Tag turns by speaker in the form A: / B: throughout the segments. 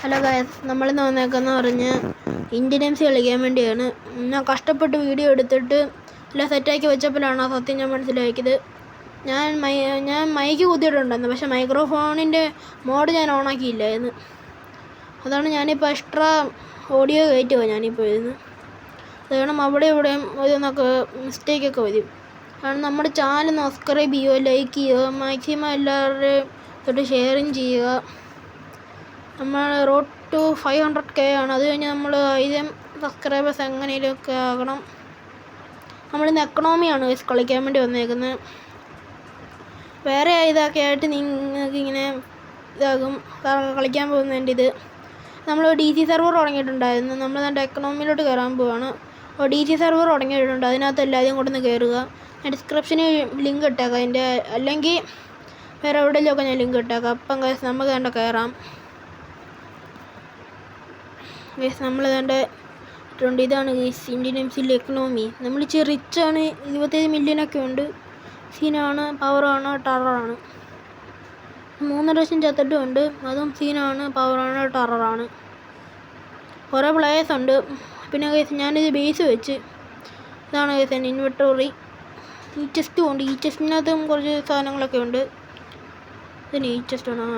A: Hello guys, നമ്മളിന്ന് വന്നേക്കെന്ന് പറഞ്ഞ് Indian M C കളിക്കാൻ വേണ്ടിയാണ്. ഞാൻ കഷ്ടപ്പെട്ട് വീഡിയോ എടുത്തിട്ട് എല്ലാം സെറ്റാക്കി വെച്ചപ്പോഴാണ് ആ സത്യം ഞാൻ മനസ്സിലാക്കിയത്. ഞാൻ മൈക്ക് കുത്തിയിട്ടുണ്ടായിരുന്നു, പക്ഷേ മൈക്രോഫോണിൻ്റെ മോഡ് ഞാൻ ഓണാക്കിയില്ലായിരുന്നു. അതാണ് ഞാനിപ്പോൾ എക്സ്ട്രാ ഓഡിയോ കയറ്റുക ഞാനിപ്പോൾ ഇരുന്ന്. കാരണം അവിടെ ഇവിടെയും ഇതൊന്നൊക്കെ മിസ്റ്റേക്കൊക്കെ വരും. കാരണം നമ്മുടെ ചാനൽ സബ്സ്ക്രൈബ് ചെയ്യുക, ലൈക്ക് ചെയ്യുക, മാക്സിമം എല്ലാവരുടെയും തൊട്ട് ഷെയറിങ് ചെയ്യുക. നമ്മൾ റോഡ് ടു 500K ആണ്. അത് കഴിഞ്ഞ് നമ്മൾ 1000 സബ്സ്ക്രൈബേഴ്സ് എങ്ങനെയൊക്കെ ആകണം. നമ്മളിന്ന് എക്കണോമിയാണ് കളിക്കാൻ വേണ്ടി വന്നേക്കുന്നത്. വേറെ ഇതൊക്കെ ആയിട്ട് നിങ്ങൾക്ക് ഇങ്ങനെ ഇതാകും കളിക്കാൻ പോകുന്നതിൻ്റെ ഇത്. നമ്മൾ DC സെർവർ തുടങ്ങിയിട്ടുണ്ടായിരുന്നു. നമ്മൾ അതിൻ്റെ എക്കണോമിയിലോട്ട് കയറാൻ പോവാണ്. DC സെർവർ തുടങ്ങിയിട്ടുണ്ട്. അതിനകത്ത് എല്ലാവരും കൊണ്ടൊന്ന് കയറുക. ഞാൻ ഡിസ്ക്രിപ്ഷനിൽ ലിങ്ക് ഇട്ടേക്കാം അതിൻ്റെ, അല്ലെങ്കിൽ വേറെ എവിടെയെങ്കിലുമൊക്കെ ഞാൻ ലിങ്ക് ഇട്ടേക്കാം. അപ്പം നമുക്ക് വേണ്ട കയറാം. നമ്മൾ വേണ്ട ഇട്ടുണ്ട്. ഇതാണ് ഇന്ത്യൻ എം സിയിലെ എക്കണോമി. നമ്മൾ ഇച്ചിരി റിച്ചാണ്, 27 മില്യണൊക്കെ ഉണ്ട്. സീനാണ്, പവറാണ്, ടെററാണ്. 3 ലക്ഷം ചത്തിട്ടും ഉണ്ട്. അതും സീനാണ്, പവറാണ്, ടെററാണ്. കുറേ പ്ലേയേഴ്സ് ഉണ്ട്. പിന്നെ ഞാനിത് ബേസ് വെച്ച് ഇതാണ് എൻ്റെ ഇൻവെർട്ടറി. ഈ ചെസ്റ്റും ഉണ്ട്. ഈ ചെസ്റ്റിനകത്തും കുറച്ച് സാധനങ്ങളൊക്കെ ഉണ്ട്. ഇതിന് ഈ ചെസ്റ്റാണ്.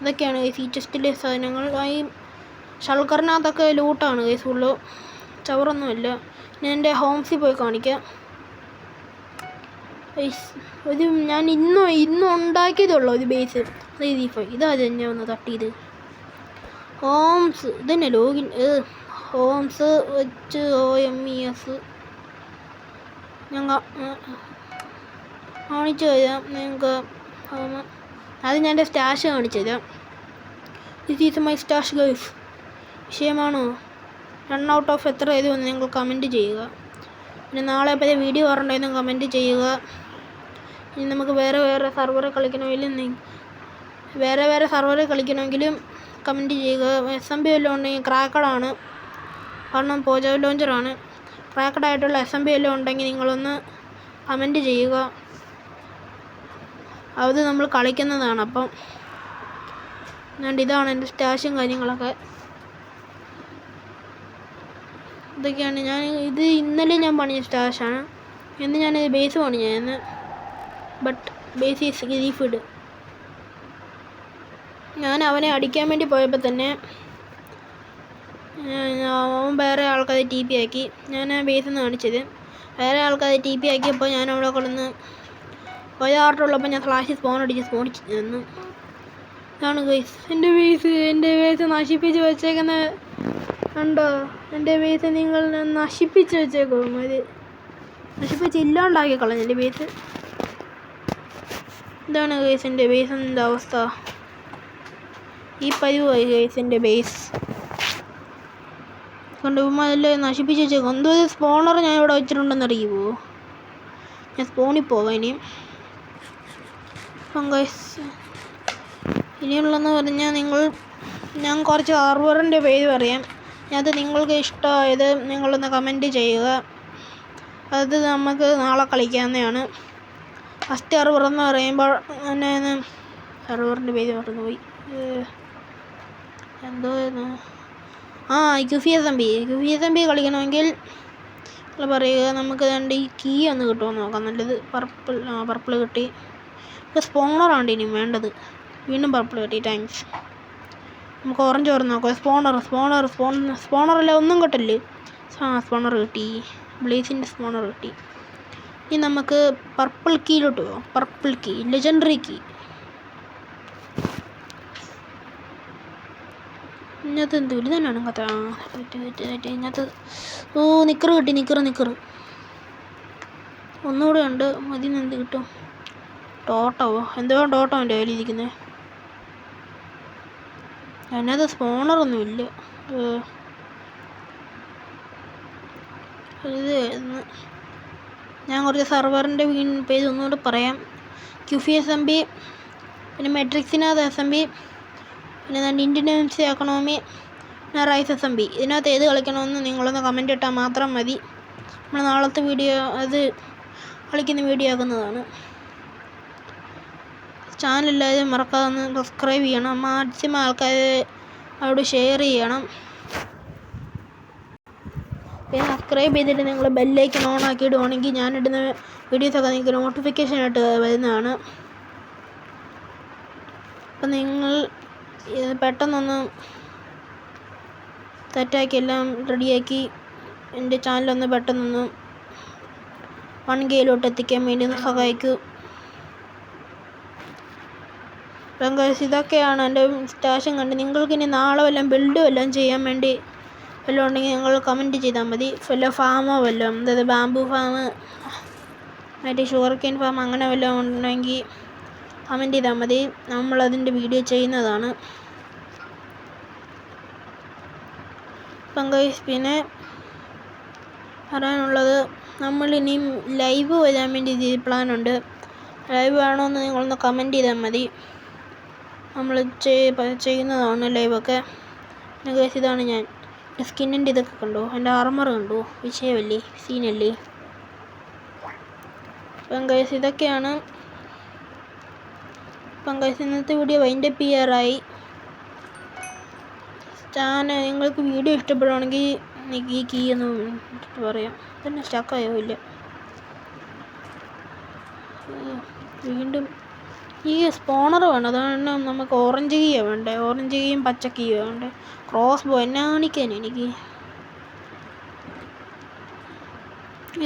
A: ഇതൊക്കെയാണ് ഈ ചെസ്റ്റിലെ സാധനങ്ങൾ. ഈ ഷൾക്കറിനകത്തൊക്കെ ലൂട്ടാണ് ഫുള്ള്, ചവറൊന്നുമില്ല. ഞാൻ എൻ്റെ ഹോംസിൽ പോയി കാണിക്കാം. ഒരു ഞാൻ ഇന്നും ഉണ്ടാക്കിയതുള്ളൂ ഒരു ബേസ്. ഇതാ ഞാൻ ഒന്ന് തട്ടിയത്. ഹോംസ് ഇതന്നെ ലോഗിൻ. ഹോംസ് HOMES ഞാൻ കാണിച്ചു തരാം നിങ്ങൾക്ക്. അത് ഞാൻ എൻ്റെ സ്റ്റാഷ് കാണിച്ചു തരാം. This is my stash guys. വിഷയമാണോ? 1 out of എത്ര എഴുതുമെന്ന് നിങ്ങൾ കമൻറ്റ് ചെയ്യുക. പിന്നെ നാളെ പല വീഡിയോ പറഞ്ഞിട്ടുണ്ടെന്ന് കമൻറ്റ് ചെയ്യുക. ഇനി നമുക്ക് വേറെ സർവർ കളിക്കണമെങ്കിലും കമൻറ്റ് ചെയ്യുക. SMB വല്ലതും ഉണ്ടെങ്കിൽ ക്രാക്കഡാണ്, കാരണം പോജോ ലോഞ്ചറാണ്. ക്രാക്കഡായിട്ടുള്ള SMB വല്ലതും ഉണ്ടെങ്കിൽ നിങ്ങളൊന്ന് കമൻറ്റ് ചെയ്യുക. അത് നമ്മൾ കളിക്കുന്നതാണ്. അപ്പം ഇതാണ് എൻ്റെ സ്റ്റാഷും കാര്യങ്ങളൊക്കെ. ഇതൊക്കെയാണ് ഇത് ഇന്നലെ ഞാൻ പണിയ സ്റ്റാഷാണ്. എന്ന് ഞാനിത് ബേസ് പണിയായിരുന്നു. ബട്ട് ബേസ് ഈസ് ഗ്രീഫിഡ്. ഞാൻ അവനെ അടിക്കാൻ വേണ്ടി പോയപ്പോൾ തന്നെ അവൻ വേറെ ആൾക്കാരെ TP ആക്കി. ഞാൻ ബേസിൽ നിന്ന് കാണിച്ചത് വേറെ ആൾക്കാരെ TP ആക്കിയപ്പോൾ ഞാൻ അവിടെ കൊണ്ടുവന്ന് ഒരാട്ടുള്ളപ്പോൾ ഞാൻ സ്പോണിച്ച് നിന്നു. ഇതാണ് ഗൈസ് എൻ്റെ ബേസ് നശിപ്പിച്ച് വെച്ചേക്കുന്ന കണ്ടോ? എൻ്റെ ബേസ് നിങ്ങൾ നശിപ്പിച്ച് വെച്ചേക്കും. അത് നശിപ്പിച്ച് ഇല്ലാണ്ടാക്കി കളഞ്ഞു എൻ്റെ ബേസ്. ഇതാണ് ഗൈസ് എൻ്റെ ബേസിൻ്റെ അവസ്ഥ. ഈ പരിവായി ഗൈസ് എൻ്റെ ബേസ് കൊണ്ടുപോകുമ്പോൾ അതെല്ലാം നശിപ്പിച്ച് വെച്ചേക്കും. എന്തോ ഒരു സ്പോണർ ഞാൻ ഇവിടെ വെച്ചിട്ടുണ്ടെന്ന് അറിയുമോ? ഞാൻ സ്പോണിൽ പോകാം ഇനിയും. അപ്പം ഗൈസ് ഇനിയുള്ളതെന്ന് പറഞ്ഞാൽ ഞാൻ കുറച്ച് ആർവറിൻ്റെ പേര് പറയാം. അത് നിങ്ങൾക്ക് ഇഷ്ടമായത് നിങ്ങളൊന്ന് കമൻറ്റ് ചെയ്യുക. അത് നമുക്ക് നാളെ കളിക്കാവുന്നതാണ്. ഫസ്റ്റ് സർവറെന്ന് പറയുമ്പോൾ തന്നെ സർവറിൻ്റെ പേര് മറന്നുപോയി. എന്തോന്ന് QFSMB കളിക്കണമെങ്കിൽ പറയുക. നമുക്ക് ഈ കീ ഒന്ന് കിട്ടുമെന്ന് നോക്കാം. നല്ലത് പർപ്പിൾ കിട്ടി. ഇപ്പോൾ സ്പോണറാണ് ഇനിയും വേണ്ടത്. വീണ്ടും പർപ്പിൾ കിട്ടി. താങ്ക്സ്. നമുക്ക് ഓറഞ്ച് ഓർന്ന് നോക്കാം. സ്പോണറല്ല, ഒന്നും കിട്ടില്ലേ. സ്പോണർ കിട്ടി. ബ്ലേസിൻ്റെ സ്പോണർ കിട്ടി. ഇനി നമുക്ക് പർപ്പിൾ കീയിലോട്ട് പോകാം. Purple key, legendary key. ഇതിനകത്ത് എന്ത് ഇതന്നെയാണ് കഥ. ഇതിനകത്ത് നിക്കറ് കിട്ടി. നിക്കറ് ഒന്നുകൂടെ ഉണ്ട്. അതിന് എന്ത് കിട്ടും? ടോട്ടോവോ എന്തോ ടോട്ടോ എൻ്റെ കയ്യിൽ ഇരിക്കുന്നത്. അതിനകത്ത് സ്പോണറൊന്നും ഇല്ല. ഞാൻ കുറച്ച് സർവറിൻ്റെ പേര് ഒന്നുകൂടെ പറയാം. QFSMB, പിന്നെ മെട്രിക്സിനകത്ത് SMB, പിന്നെ ഇന്ത്യൻ എം സി എക്കണോമി, പിന്നെ റൈസ് SMB. ഇതിനകത്ത് ഏത് കളിക്കണമെന്ന് നിങ്ങളൊന്ന് കമൻറ്റ് ഇട്ടാൽ മാത്രം മതി. നമ്മൾ നാളത്തെ വീഡിയോ അത് കളിക്കുന്ന വീഡിയോ ആക്കുന്നതാണ്. ചാനലെല്ലാവരും മറക്കാതെ ഒന്ന് സബ്സ്ക്രൈബ് ചെയ്യണം. മാക്സിമം ആൾക്കാർ അവിടെ ഷെയർ ചെയ്യണം. പിന്നെ സബ്സ്ക്രൈബ് ചെയ്തിട്ട് നിങ്ങൾ ബെല്ലൈക്കൺ ഓൺ ആക്കിയിടുവാണെങ്കിൽ ഞാനിടുന്ന വീഡിയോസൊക്കെ നിങ്ങൾക്ക് നോട്ടിഫിക്കേഷനായിട്ട് വരുന്നതാണ്. അപ്പം നിങ്ങൾ പെട്ടെന്നൊന്ന് സെറ്റാക്കി എല്ലാം റെഡിയാക്കി എൻ്റെ ചാനലൊന്ന് പെട്ടെന്നൊന്ന് 1K എത്തിക്കാൻ വേണ്ടി ഒന്ന് സഹായിക്കൂ. അപ്പം ഇതൊക്കെയാണ് എൻ്റെ സ്റ്റാഷൻ കണ്ട്. നിങ്ങൾക്കിനി നാളെ വല്ലതും ബിൽഡ് വല്ലതും ചെയ്യാൻ വേണ്ടി വല്ലതും ഉണ്ടെങ്കിൽ നിങ്ങൾ കമൻറ്റ് ചെയ്താൽ മതി. വല്ല ഫാമോ വല്ലതും, അതായത് ബാംബു ഫാം, മറ്റേ ഷുഗർക്കെയിൻ ഫാം അങ്ങനെ വല്ലതും ഉണ്ടെങ്കിൽ കമൻറ്റ് ചെയ്താൽ മതി. നമ്മളതിൻ്റെ വീഡിയോ ചെയ്യുന്നതാണ്. അപ്പം പിന്നെ പറയാനുള്ളത്, നമ്മളിനിയും ലൈവ് വരാൻ വേണ്ടി പ്ലാനുണ്ട്. ലൈവ് വേണമെന്ന് നിങ്ങളൊന്ന് കമൻറ്റ് ചെയ്താൽ മതി. നമ്മൾ ചെയ്യുന്നതാണ് ലൈവൊക്കെ. പിന്നെ ഗൈസ് ഇതാണ് ഞാൻ സ്കിന്നിൻ്റെ ഇതൊക്കെ കണ്ടോ, എൻ്റെ ആർമർ കണ്ടോ, വിഷയമല്ലേ, സീനല്ലേ. അപ്പം ഗൈസ് ഇതൊക്കെയാണ്. അപ്പം ഗൈസ് ഇന്നത്തെ വീഡിയോ വൈൻഡപ്പ് ചെയ്യാറായി. നിങ്ങൾക്ക് വീഡിയോ ഇഷ്ടപ്പെടുകയാണെങ്കിൽ എനിക്ക് ഈ കീ ഒന്ന് പറയാം. പിന്നെ സ്റ്റക്കായോ ഇല്ല. വീണ്ടും ഈ സ്പോണർ വേണം. അതാണ് നമുക്ക് ഓറഞ്ച് കീയാണ് വേണ്ടത്. ഓറഞ്ച് കീയും പച്ച കീയും വേണ്ടത്. ക്രോസ് ബോ എന്നെ കാണിക്കാൻ എനിക്ക്.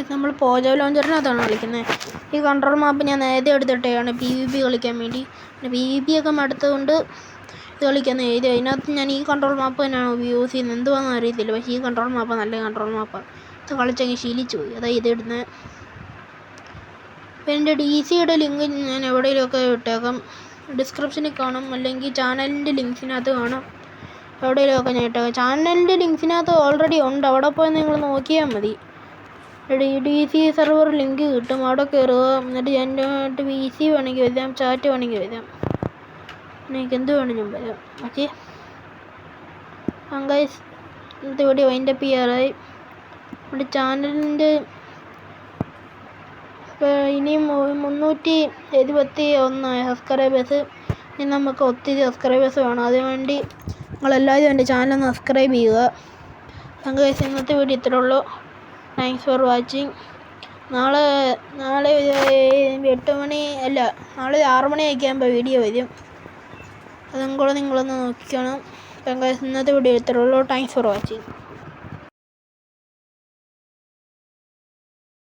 A: ഇത് നമ്മൾ പോജോ ലോഞ്ചറിനകത്താണ് കളിക്കുന്നത്. ഈ കൺട്രോൾ മാപ്പ് ഞാൻ നേരത്തെ എടുത്തിട്ടാണ് PvP കളിക്കാൻ വേണ്ടി. പിന്നെ PvP ഒക്കെ മടുത്തുകൊണ്ട് ഇത് കളിക്കാൻ എഴുതി. അതിനകത്ത് ഞാൻ ഈ കൺട്രോൾ മാപ്പ് തന്നെയാണ് യൂസ് ചെയ്യുന്നത്. എന്തുവാണെന്ന് അറിയത്തില്ല, പക്ഷേ ഈ കൺട്രോൾ മാപ്പ് നല്ല കൺട്രോൾ മാപ്പാണ്. ഇത് കളിച്ചെങ്കിൽ ശീലിച്ചു പോയി. അതാ ഇതിടുന്നത്. അപ്പോൾ എൻ്റെ DCയുടെ ലിങ്ക് ഞാൻ എവിടെയെങ്കിലുമൊക്കെ ഇട്ടേക്കാം, ഡിസ്ക്രിപ്ഷനിൽ കാണും, അല്ലെങ്കിൽ ചാനലിൻ്റെ ലിങ്ക്സിനകത്ത് കാണും. എവിടെയെങ്കിലുമൊക്കെ ഞാൻ ഇട്ടേക്കാം. ചാനലിൻ്റെ ലിങ്ക്സിനകത്ത് ഓൾറെഡി ഉണ്ട്, അവിടെ പോയി നിങ്ങൾ നോക്കിയാൽ മതി. DC സെർവർ ലിങ്ക് കിട്ടും, അവിടെ കയറുക. എന്നിട്ട് എൻ്റെ PC വേണമെങ്കിൽ വരാം, ചാറ്റ് വേണമെങ്കിൽ വരാം, എനിക്ക് എന്ത് വേണമെങ്കിലും വരാം. ഓക്കെ ഗൈസ്, ഇന്നത്തെ വീഡിയോ വൈൻഡപ്പ് ചെയ്യാറായി. നമ്മുടെ ചാനലിൻ്റെ ഇനിയും 371 സബ്സ്ക്രൈബേഴ്സ്. ഇനി നമുക്ക് ഒത്തിരി സബ്സ്ക്രൈബേഴ്സ് വേണം. അതിനുവേണ്ടി നിങ്ങളെല്ലാവരും എൻ്റെ ചാനൽ സബ്സ്ക്രൈബ് ചെയ്യുക. ഗൈസ് ഇന്നത്തെ വീഡിയോ ഇത്രേ ഉള്ളൂ. Thanks for watching. നാളെ 8 മണി അല്ല, നാളെ 6 മണിയൊക്കെ ആകുമ്പോൾ വീഡിയോ വരും. അതും കൂടെ നിങ്ങളൊന്ന് നോക്കിക്കണം. ഗൈസ് ഇന്നത്തെ വീഡിയോ ഇത്രേ ഉള്ളൂ. Thanks for watching.